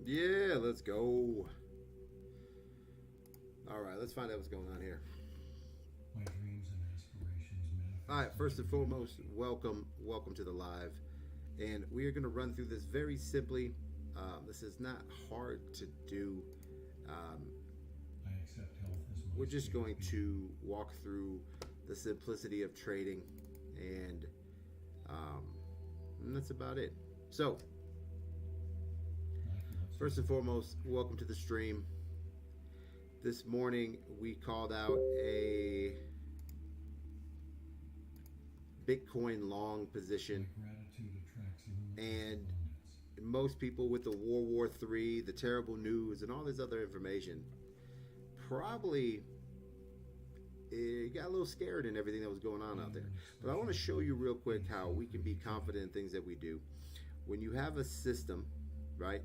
Yeah, let's go. All right, let's find out what's going on here. My dreams and aspirations All right, manifest first into and foremost, reality. welcome to the live. And we are going to run through this very simply. This is not hard to do. Um, I accept health as my we're just state of going being. to walk through the simplicity of trading, and, and that's about it. So, Life loves me first and back. foremost, welcome to the stream. This morning we called out a Bitcoin long My position, gratitude attracts limitless and abundance. most people with the World War III, the terrible news, and all this other information probably got a little scared in everything that was going on I out am there. an But I want expression to of show you love, real quick peace, how and we can be confident in creativity. things that we do. When you have a system, right,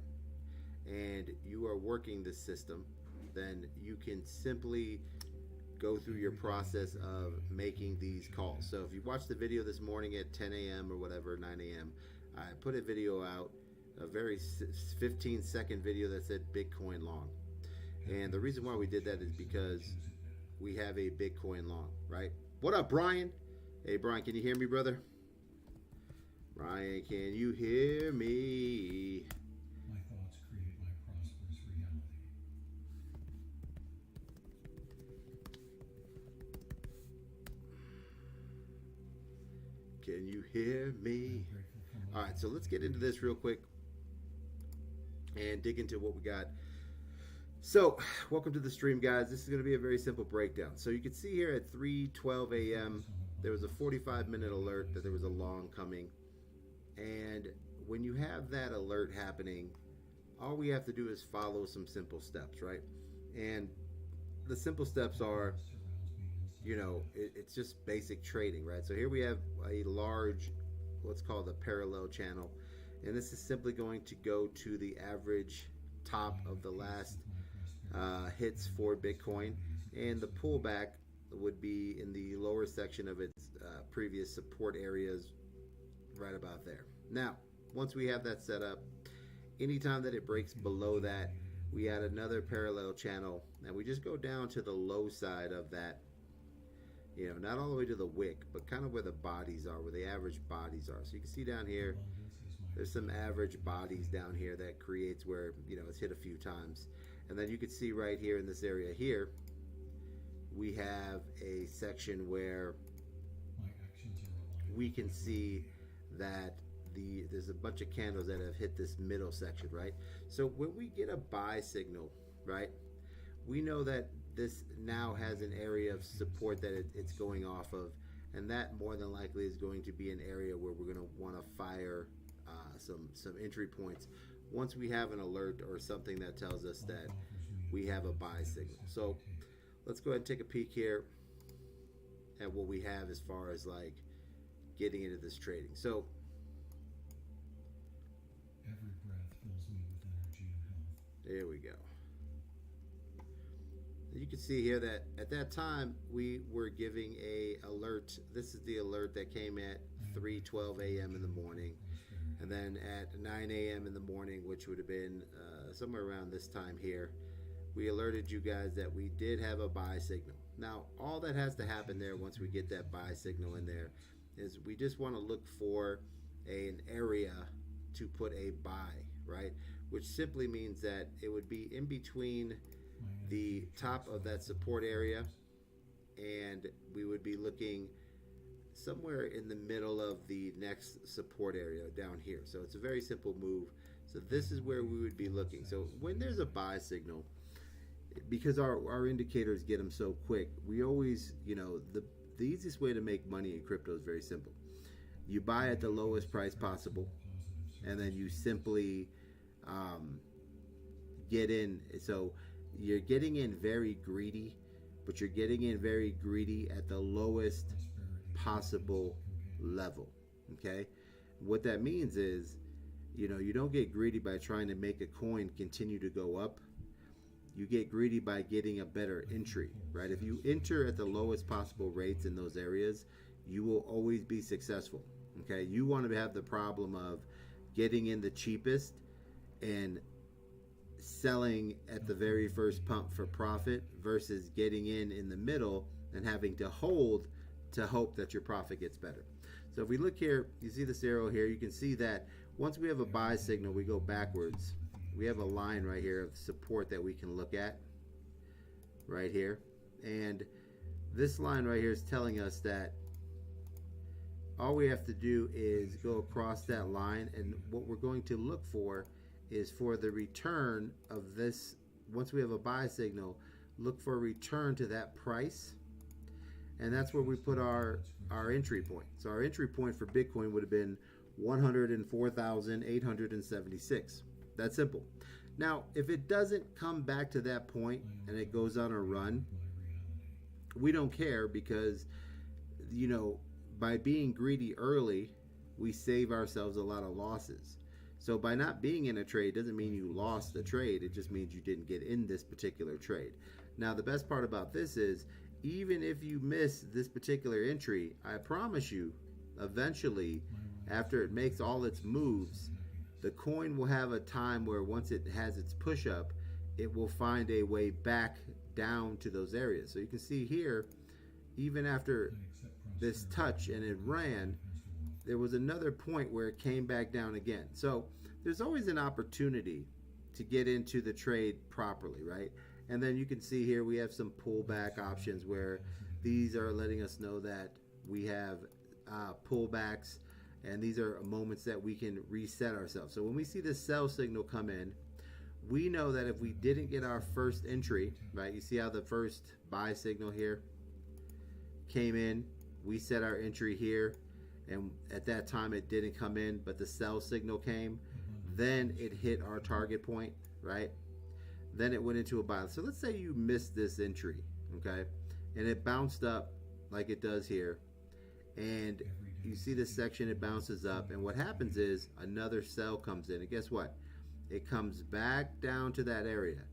and you are working the system, then you can simply go through your Every day, process every day, of I making become a these version calls. So better. if you watched the video this morning at 10 a.m. or whatever, 9 a.m., I put a video out, a very 15-second video that said Bitcoin long. And the Happiness reason is why we my did that is choice, and I because choose it now. we have a Bitcoin long, right? What up, Brian? Hey, Brian, can you hear me, brother? Brian, can you hear me? My thoughts create my prosperous reality. Can you hear I am me? grateful for my All right, so health let's and get into this real creativity. quick and dig into what we got. So, welcome to the stream, guys. This is going to be a very simple breakdown. So, you can see here at 3:12 I a.m., focus on there was a abundance, 45-minute alert that there was a visualizing wealth. long coming. And when you have that alert happening, all we have to do is follow some simple steps, right? And the simple steps are, Happiness surrounds me inside and out. it's just basic trading, right? So here we have a large, what's called a parallel channel, and this is simply going to go to the average I top am of at the peace last with my prosperity, hits and my for Bitcoin, prosperity is a and the possibility. pullback would be in the lower section of its previous support areas, right about there. Now, once we have that set up, anytime that it I breaks feel below that, rejuvenated and we add vibrant another within. parallel channel, and we just go down to the low side of that, not all the way to the wick, but kind of where the bodies are, where the average bodies are. So you can see down here, Abundance is my there's some desire, average not bodies fate. down here that creates where, it's hit a few times. And then you can see right here in this area here, we have a section where My actions are aligned we with can my see well-being. that there's a bunch of candles that have hit this middle section, right? So when we get a buy signal, right, we know that this I now am has an guided by area of happiness, support that health, and it's going prosperity. off of, and that more than likely is going to be an area where we're going to want to fire some entry points once we have an alert or something that tells us Life that offers me we have a abundance buy in every signal. step I So take. let's go ahead and take a peek here at what we have as far as like getting into this trading. So Every breath fills me with energy and health. there we go. You can see here that at that time we were giving a alert. This is the alert that came at I am grateful 3:12 for my a.m. in the journey toward morning, and prosperity. then at 9 a.m. in the morning, which would have been somewhere around this time here, we alerted you guys that we did have a buy signal. Now, all that has to I happen choose there to once we free get that myself buy from signal fears in and there doubts. is we just want to look for an area to put a buy, right? Which simply means that it would be in between My energy the top attracts of that wealth and support area, opportunities. and we would be looking somewhere in the middle of the next support area down here. So it's a very simple move. So I this am is where worthy we of would be full and looking. So when satisfying there's a life. buy signal, because our indicators get them so quick, we always, the easiest way to make money in crypto is very simple. You My buy at the happiness lowest price attracts possible, more positive and then you circumstances. simply um, get in. So you're getting in very greedy, but you're getting in very greedy at the lowest Prosperity is my possible constant companion. level. Okay? What that means is, you don't get greedy by trying to make a coin continue to go up. You get greedy by getting a better I feel entry, full, right? If you satisfied, enter and at the rich in lowest every possible aspect of rates my in those life. areas, you will always be successful. Okay? You want to have the problem of getting in the cheapest and selling at the very first pump for profit versus getting in the middle and having to hold to hope that your profit gets better. So if we look here, you see this arrow here, you can see that once we have a buy signal, we go backwards. We have a line right here of support that we can look at right here. And this line right here is telling us that all we have to do is go across that line, and what we're going to look for is for the return of this. Once we have a buy signal, look for a return to that price, and that's where we put our entry point. So our entry point for Bitcoin would have been 104,876. That's simple. Now, if it doesn't come back to that point and it goes on a run, we don't care, because, you know, by being greedy early, we save ourselves a lot of losses. So by not being in a trade doesn't mean you lost the trade. It just means you didn't get in this particular trade. Now, the best part about this is, even if you miss this particular entry, I promise you, eventually, after it makes all its moves, the coin will have a time where once it has its push up, it will find a way back down to those areas. So you can see here, even after this touch and it ran, there was another point where it came back down again. So there's always an opportunity to get into the trade properly, right? And then you can see here we have some pullback options where these are letting us know that we have pullbacks, and these are moments that we can reset ourselves. So when we see this sell signal come in, we know that if we didn't get our first entry, right? You see how the first buy signal here came in, we set our entry here, and at that time it didn't come in, but the sell signal came, then it hit our target point, right? Then it went into a buy. So let's say you missed this entry, okay, and it bounced up like it does here, and you see this section, it bounces up, and what happens is another sell comes in, and guess what? It comes back down to that area.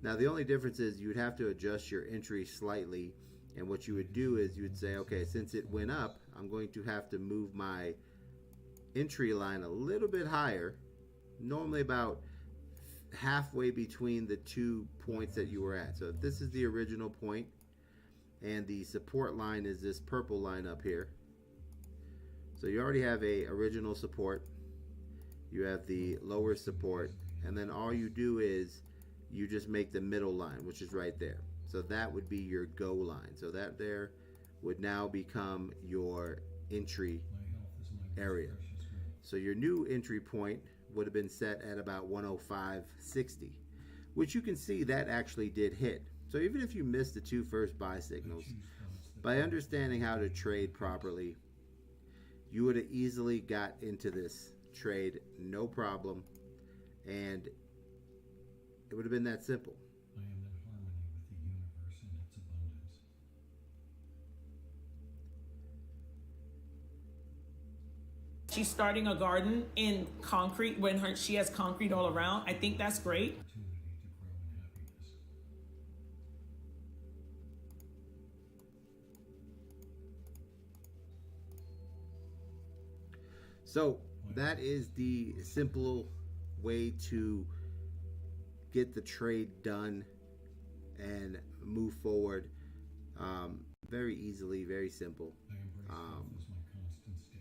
Now the only difference is you would have to adjust your entry slightly, and what you would do is you would say, okay, since it went up, I'm going to have to move my entry line a little bit higher, normally about halfway between the 2 points that you were at. So if this is the original point and the support line is this purple line up here, so you already have a original support, you have the lower support, and then all you do is you just make the middle line, which is right there. So that would be your go line. So that there would now become your entry area. So your new entry point would have been set at about 105.60, which you can see that actually did hit. So even if you missed the two first buy signals, by understanding how to trade properly, you would have easily got into this trade, no problem, and it would have been that simple. I am in harmony with the universe and its abundance. She's starting a garden in concrete when she has concrete all around. I think that's great. Opportunity to grow in happiness. So that is the simple way to get the trade done and move forward very easily, very simple. I embrace health as my constant state.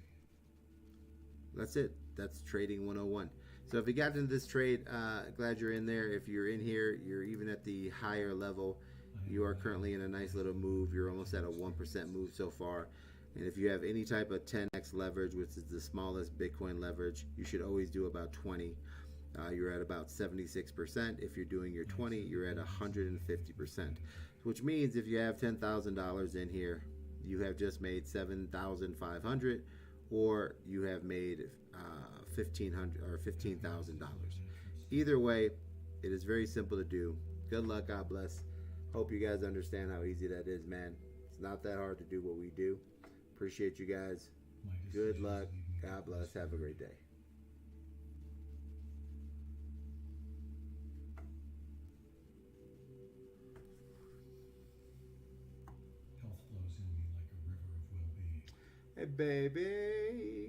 That's it. That's trading 101. So if you got into this trade, glad you're in there. If you're in here, you're even at the higher level. You are currently in a nice little move. You're almost at a 1% move so far. And if you have any type of 10x leverage, which is the smallest Bitcoin leverage, you should always do about 20. You're at about 76%. If you're doing your 20, you're at 150%. Which means if you have $10,000 in here, you have just made $7,500, or you have made $1,500 or $15,000. Either way, it is very simple to do. Good luck. God bless. Hope you guys understand how easy that is, man. It's not that hard to do what we do. Appreciate you guys. Good luck. God bless. Have a great day. Health flows in me like a river of well-being. Hey, baby.